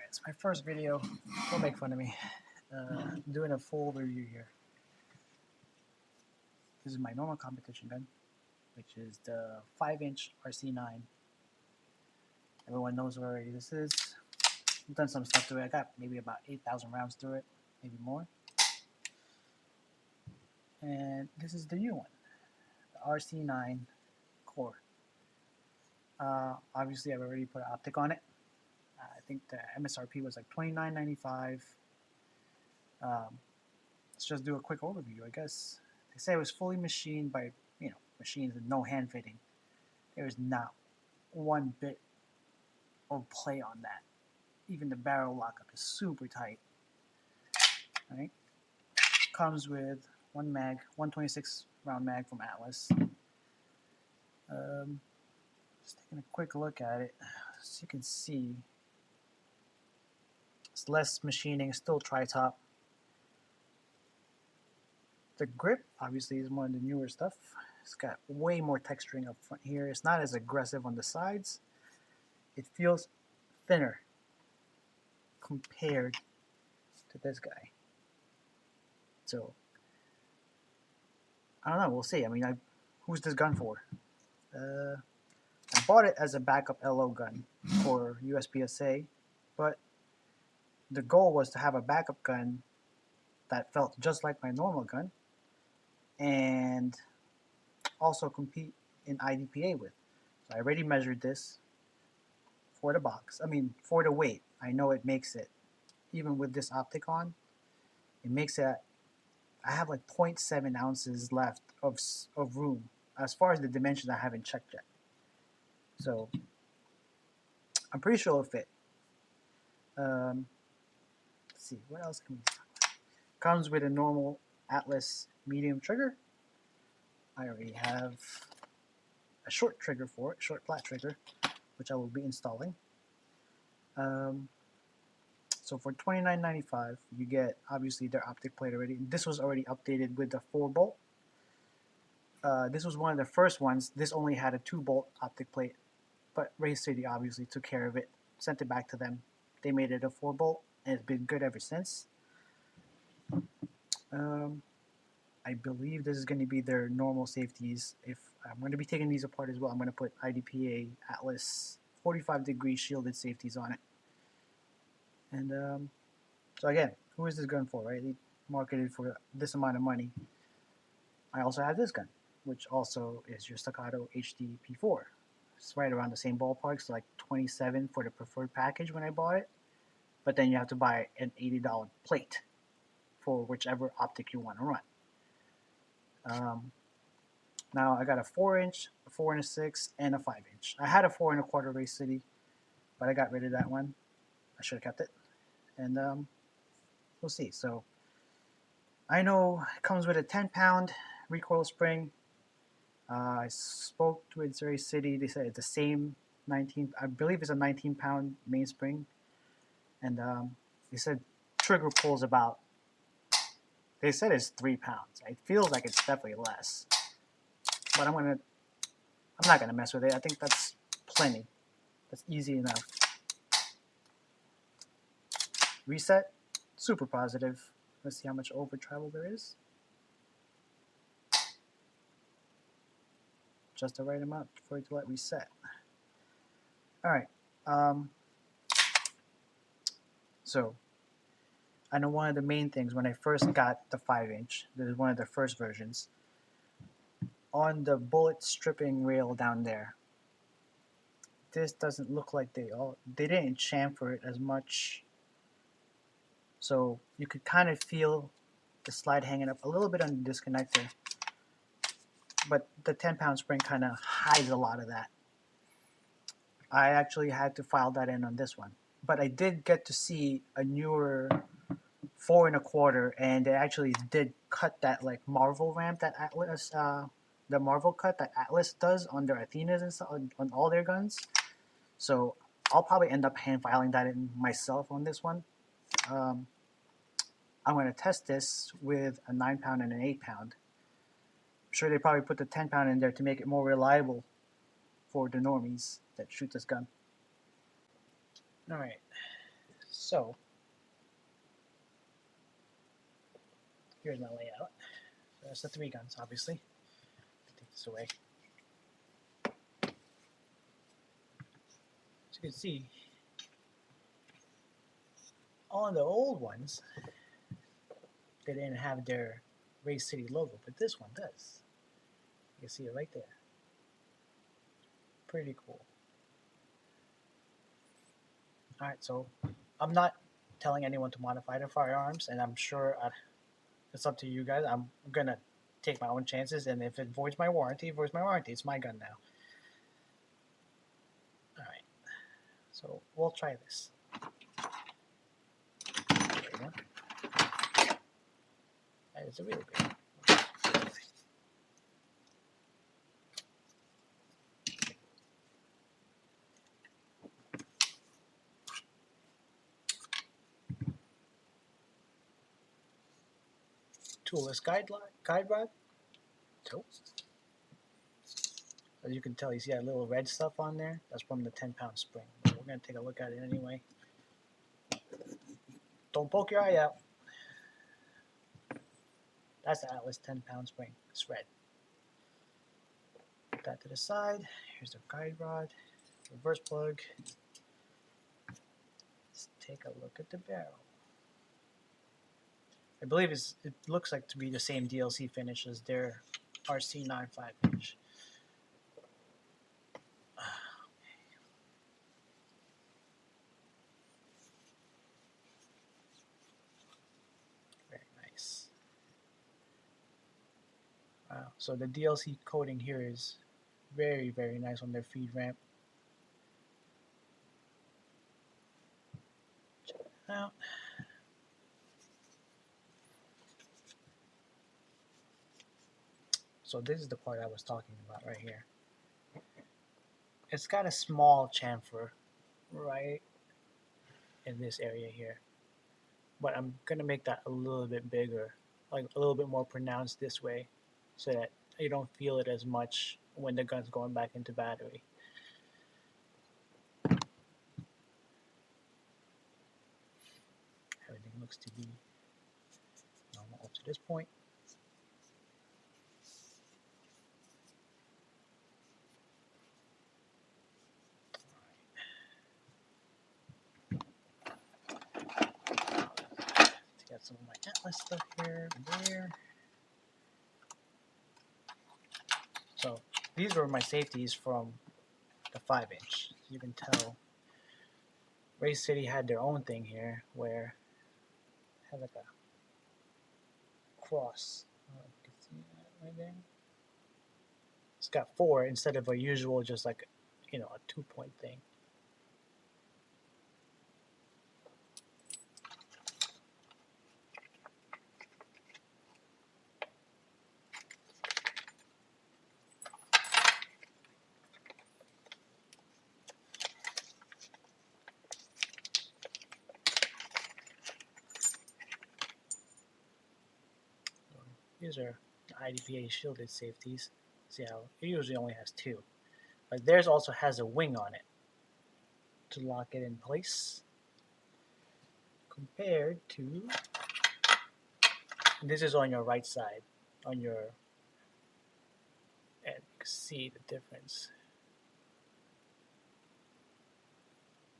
It's my first video. Don't make fun of me. Doing a full review here. This is my normal competition gun, which is the 5-inch RC9. Everyone knows what already this is. I've done some stuff to it. I got maybe about 8,000 rounds through it, maybe more. And this is the new one, the RC9 CORE. Obviously, I've already put an optic on it. I think the MSRP was like $29.95. Let's just do a quick overview, I guess. They say it was fully machined by, machines with no hand fitting. There's not one bit of play on that. Even the barrel lockup is super tight. Right? Comes with one mag, 126 round mag from Atlas. Just taking a quick look at it, as you can see, it's less machining, still tri-top. The grip obviously is one of the newer stuff. It's got way more texturing up front here. It's not as aggressive on the sides. It feels thinner compared to this guy. So I don't know, we'll see. I mean, who's this gun for? I bought it as a backup LO gun for USPSA, but the goal was to have a backup gun that felt just like my normal gun and also compete in IDPA with. So I already measured this for the box. I mean, for the weight. I know it makes it, even with this optic on, it makes it, I have like 0.7 ounces left of room. As far as the dimensions, I haven't checked yet. So I'm pretty sure it'll fit. Let's see, what else can we talk about? Comes with a normal Atlas medium trigger. I already have a short trigger for it, short flat trigger, which I will be installing. So for $29.95, you get obviously their optic plate already. This was already updated with the 4-bolt. This was one of the first ones. This only had a 2-bolt optic plate, but Race City obviously took care of it, sent it back to them. They made it a 4-bolt, and it's been good ever since. I believe this is going to be their normal safeties. If I'm going to be taking these apart as well, I'm going to put IDPA Atlas 45-degree shielded safeties on it. And so again, who is this gun for, right? They marketed for this amount of money. I also have this gun, which also is your Staccato HD P4. It's right around the same ballpark, so like $27 for the preferred package when I bought it. But then you have to buy an $80 plate for whichever optic you want to run. Now I got a 4-inch, a 4.6, and a 5-inch. I had a 4 1/4 Race City, but I got rid of that one. I should have kept it. And we'll see. So I know it comes with a 10-pound recoil spring. I spoke with Race City. They said it's the same 19. I believe it's a 19-pound mainspring. And they said trigger pull's about. They said it's 3 pounds. It feels like it's definitely less. But I'm not gonna mess with it. I think that's plenty. That's easy enough. Reset, super positive. Let's see how much over travel there is. Just the right amount for it to let reset. All right. So I know one of the main things when I first got the 5-inch, this is one of the first versions, on the bullet stripping rail down there, this doesn't look like they didn't chamfer it as much. So you could kind of feel the slide hanging up a little bit on the disconnector, but the 10-pound spring kind of hides a lot of that. I actually had to file that in on this one, but I did get to see a newer 4 1/4, and they actually did cut that like Marvel ramp that Atlas, the Marvel cut that Atlas does on their Athenas and stuff, on all their guns. So I'll probably end up hand filing that in myself on this one. I'm going to test this with a 9-pound and an 8-pound. I'm sure they probably put the 10-pound in there to make it more reliable for the normies that shoot this gun. All right, So here's my layout. So that's the 3 guns, obviously. Take this away. As you can see, all the old ones, they didn't have their Race City logo, but this one does. You can see it right there. Pretty cool. Alright, so I'm not telling anyone to modify their firearms, and I'm sure it's up to you guys. I'm gonna take my own chances, and if it voids my warranty, it voids my warranty. It's my gun now. Alright, so we'll try this. That is a really big one. Toolless guide rod. So, as you can tell, you see that little red stuff on there? That's from the 10-pound spring. But we're going to take a look at it anyway. Don't poke your eye out. That's the Atlas 10-pound spring. It's red. Put that to the side. Here's the guide rod. Reverse plug. Let's take a look at the barrel. I believe it looks like to be the same DLC finish as their RC9 5-inch. Very nice. Wow. So the DLC coating here is very, very nice on their feed ramp. Check it out. So this is the part I was talking about right here. It's got a small chamfer right in this area here, but I'm gonna make that a little bit bigger, like a little bit more pronounced this way, so that you don't feel it as much when the gun's going back into battery. Everything looks to be normal up to this point. Got some of my Atlas stuff here and there. So these were my safeties from the 5-inch. You can tell Race City had their own thing here where it had like a cross. You can see that right there. It's got 4 instead of a usual just like, you know, a 2-point thing. These are IDPA shielded safeties. See how it usually only has 2. But theirs also has a wing on it to lock it in place. Compared to, this is on your right side, on your, and you can see the difference.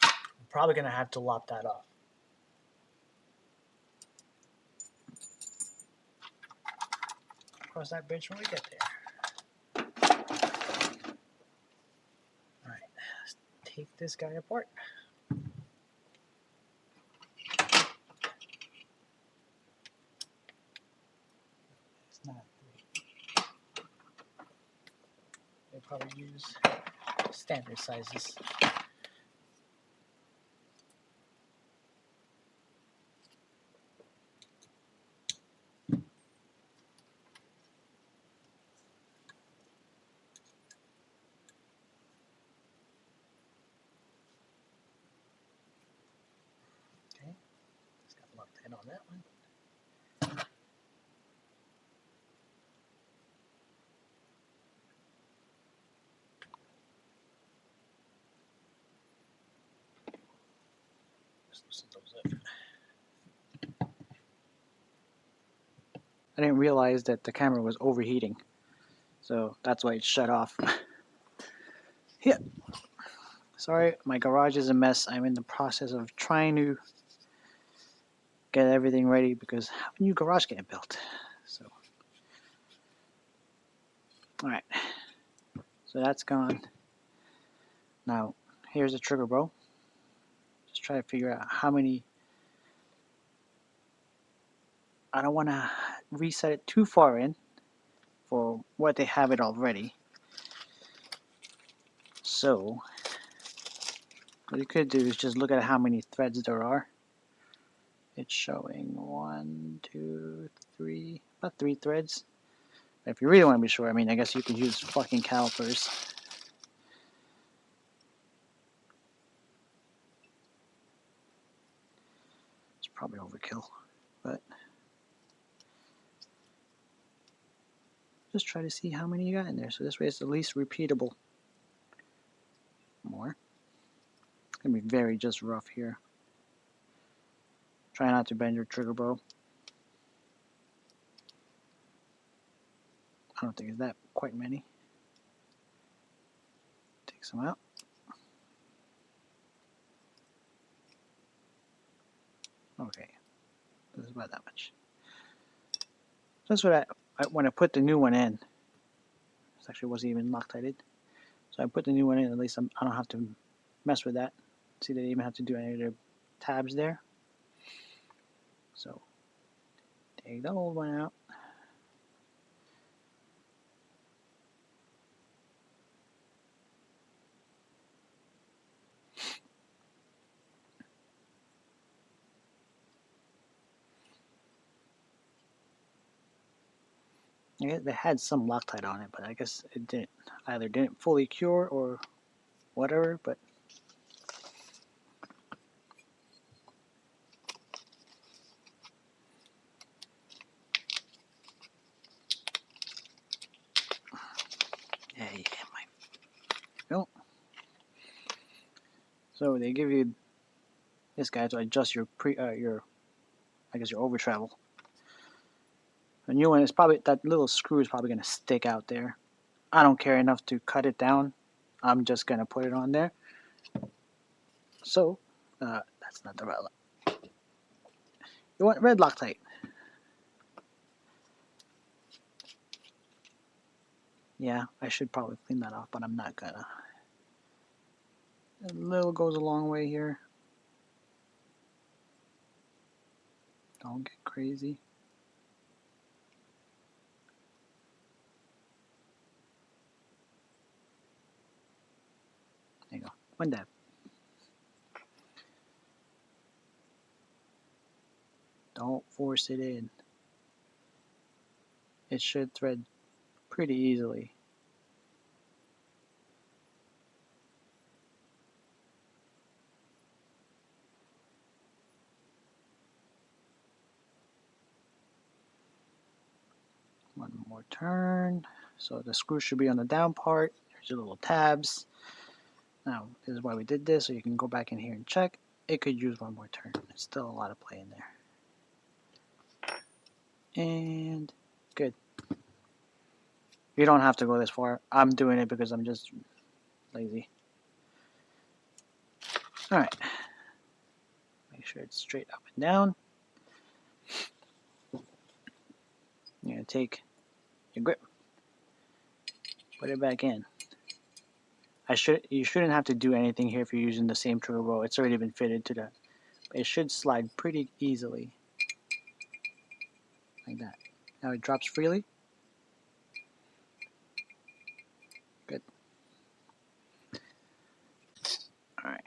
I'm probably going to have to lop that off. Cross that bridge when we get there. Alright, let's take this guy apart. It's not great. They probably use standard sizes. On that one. I didn't realize that the camera was overheating, so that's why it shut off. Yeah. Sorry, my garage is a mess. I'm in the process of trying to get everything ready because I have a new garage getting built. So, all right. So that's gone. Now, here's the trigger bow. Just try to figure out how many. I don't want to reset it too far in for what they have it already. So, what you could do is just look at how many threads there are. It's showing 1, 2, 3, about 3 threads. If you really want to be sure, I mean, I guess you could use fucking calipers. It's probably overkill, but just try to see how many you got in there. So this way it's the least repeatable. More. It's going to be very just rough here. Try not to bend your trigger bow. I don't think it's that quite many. Take some out. Okay. This is about that much. That's what when I put the new one in. This actually wasn't even Loctited. So I put the new one in, at least I don't have to mess with that. See, they didn't even have to do any of their tabs there. So, take the old one out. Yeah, they had some Loctite on it, but I guess it didn't either didn't fully cure or whatever, but yeah, my no. So they give you this guy to adjust your I guess your over travel. The new one is probably that little screw is probably gonna stick out there. I don't care enough to cut it down. I'm just gonna put it on there. So that's not the right line. You want red Loctite. Yeah, I should probably clean that off, but I'm not gonna. A little goes a long way here. Don't get crazy. There you go. One dab. Don't force it in. It should thread pretty easily. One more turn. So the screw should be on the down part. There's your little tabs. Now, this is why we did this, so you can go back in here and check. It could use one more turn. There's still a lot of play in there. And good. You don't have to go this far. I'm doing it because I'm just lazy. Alright. Make sure it's straight up and down. You're going to take your grip. Put it back in. You shouldn't have to do anything here if you're using the same trigger bow. It's already been fitted to that. It should slide pretty easily. Like that. Now it drops freely. Good. Alright.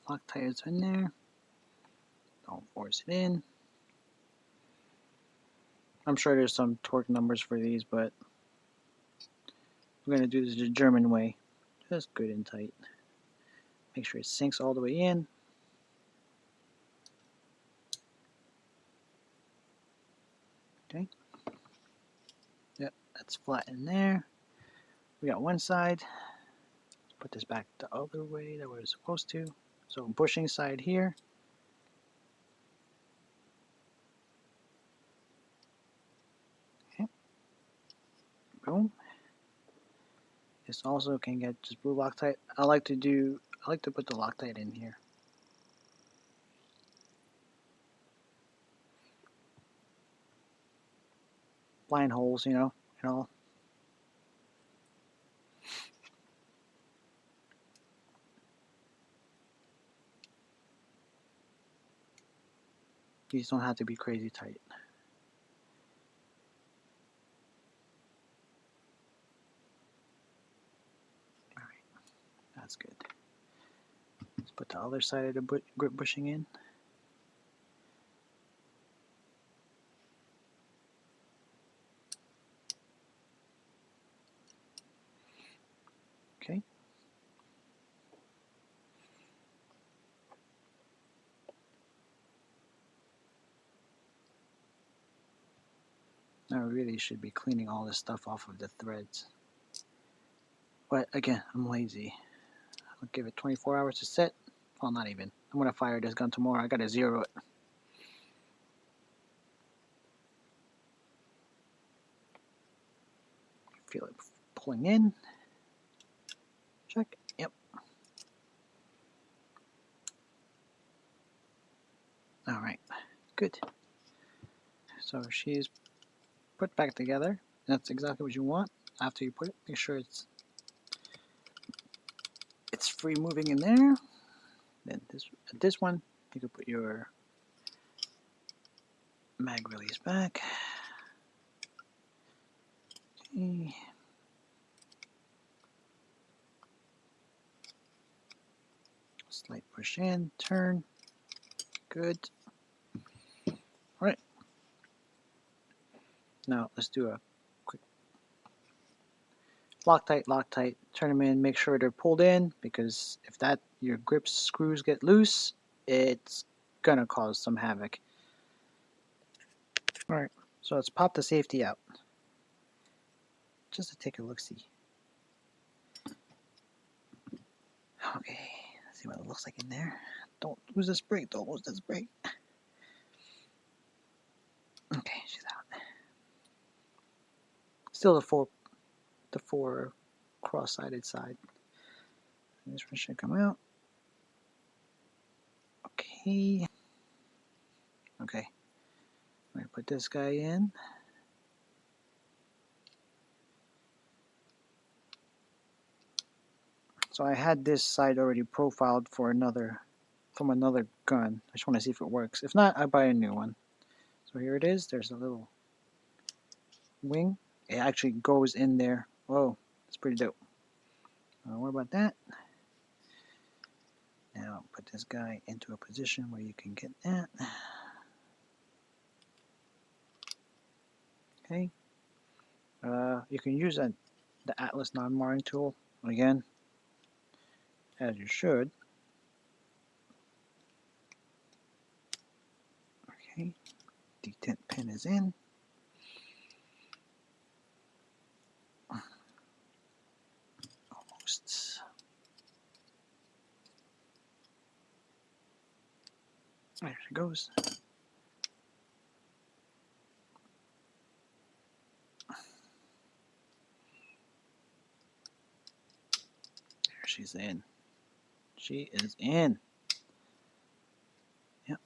Loctite is in there. Don't force it in. I'm sure there's some torque numbers for these, but we're going to do this the German way. Just good and tight. Make sure it sinks all the way in. Okay. Yep, that's flat in there. We got one side. Let's put this back the other way that we're supposed to. So bushing side here. Okay. Boom. This also can get just blue Loctite. I like to put the Loctite in here. Blind holes, you know, and all. These don't have to be crazy tight. All right, that's good. Let's put the other side of the grip bushing in. Okay. Now I really should be cleaning all this stuff off of the threads. But again, I'm lazy. I'll give it 24 hours to set. Well, not even. I'm going to fire this gun tomorrow. I got to zero it. Feel it pulling in. Check. Yep. All right. Good. So she's put back together. That's exactly what you want. After you put it, make sure it's free moving in there. Then this one, you can put your mag release back. Okay. Slight push in, turn. Good. All right. Now let's do a quick Loctite, turn them in, make sure they're pulled in, because if your grip screws get loose, it's gonna cause some havoc. All right, so let's pop the safety out, just to take a look-see. Okay, let's see what it looks like in there. Don't lose this brake, don't lose this brake. Okay, she's out. Still the four cross-sided side. This one should come out. Okay. Okay. I'm gonna put this guy in. So I had this side already profiled for from another gun. I just want to see if it works. If not, I buy a new one. So here it is. There's a little wing. It actually goes in there. Whoa, that's pretty dope. What about that? Now put this guy into a position where you can get that. Okay. You can use the Atlas non-marring tool again, as you should. Okay. Detent pin is in. Almost. There she goes. There she's in. She is in. Yep.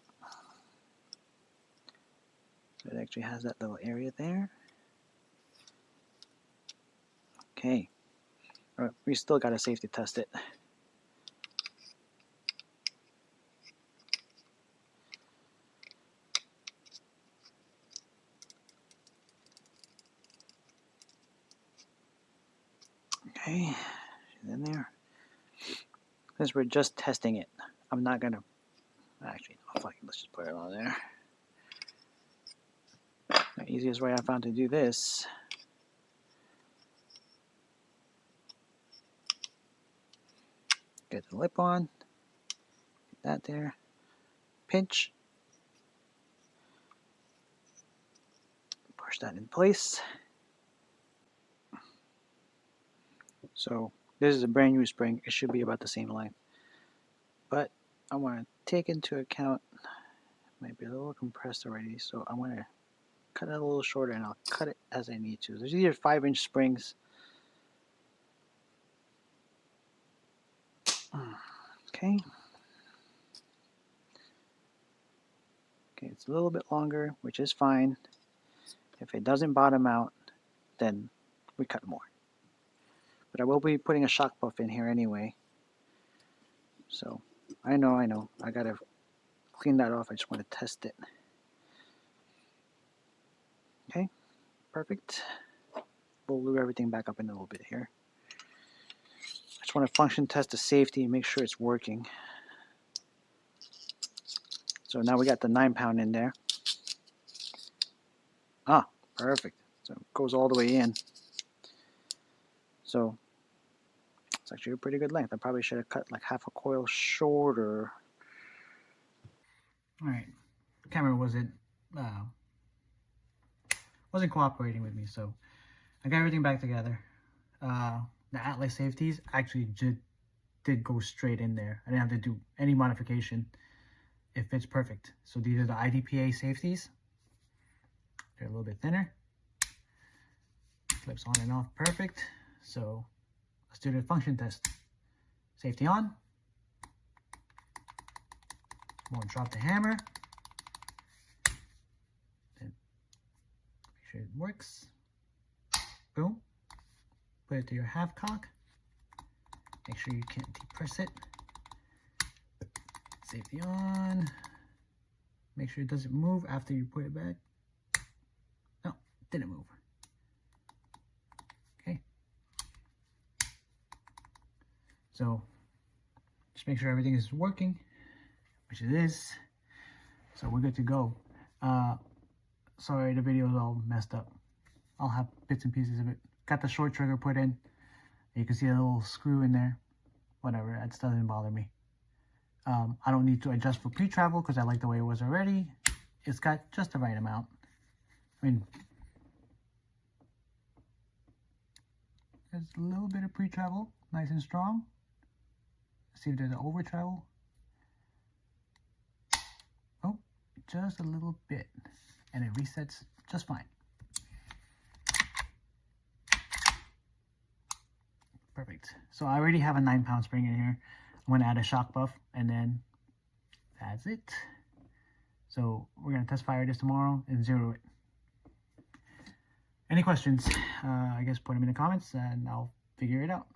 So it actually has that little area there. Okay. All right, we still got to safety test it. Okay, she's in there. Since we're just testing it, I'm not gonna. Actually, no, fuck it, let's just put it on there. The easiest way I found to do this. Get the lip on. Get that there. Pinch. Push that in place. So this is a brand new spring. It should be about the same length. But I want to take into account, might be a little compressed already, so I want to cut it a little shorter, and I'll cut it as I need to. There's either 5-inch springs. Okay. Okay, it's a little bit longer, which is fine. If it doesn't bottom out, then we cut more. But I will be putting a shock buff in here anyway. So, I know. I gotta clean that off. I just want to test it. Okay, perfect. We'll lube everything back up in a little bit here. I just want to function test the safety and make sure it's working. So now we got the 9-pound in there. Ah, perfect. So it goes all the way in. So it's actually a pretty good length. I probably should have cut like half a coil shorter. All right, the camera wasn't cooperating with me, so I got everything back together. The Atlas safeties actually did go straight in there. I didn't have to do any modification. It fits perfect. So these are the IDPA safeties. They're a little bit thinner. Flips on and off perfect. So let's do the function test. Safety on. Won't drop the hammer. Then make sure it works. Boom. Put it to your half cock. Make sure you can't depress it. Safety on. Make sure it doesn't move after you put it back. No, it didn't move. Okay. So just make sure everything is working, which it is. So we're good to go. Sorry, the video is all messed up. I'll have bits and pieces of it. Got the short trigger put in. You can see a little screw in there. Whatever, that doesn't bother me. I don't need to adjust for pre-travel because I like the way it was already. It's got just the right amount. I mean, there's a little bit of pre-travel, nice and strong. Let's see if there's an over-travel. Oh, just a little bit. And it resets just fine. Perfect. So I already have a 9-pound spring in here. I'm going to add a shock buff, and then that's it. So we're going to test fire this tomorrow and zero it. Any questions? I guess put them in the comments and I'll figure it out.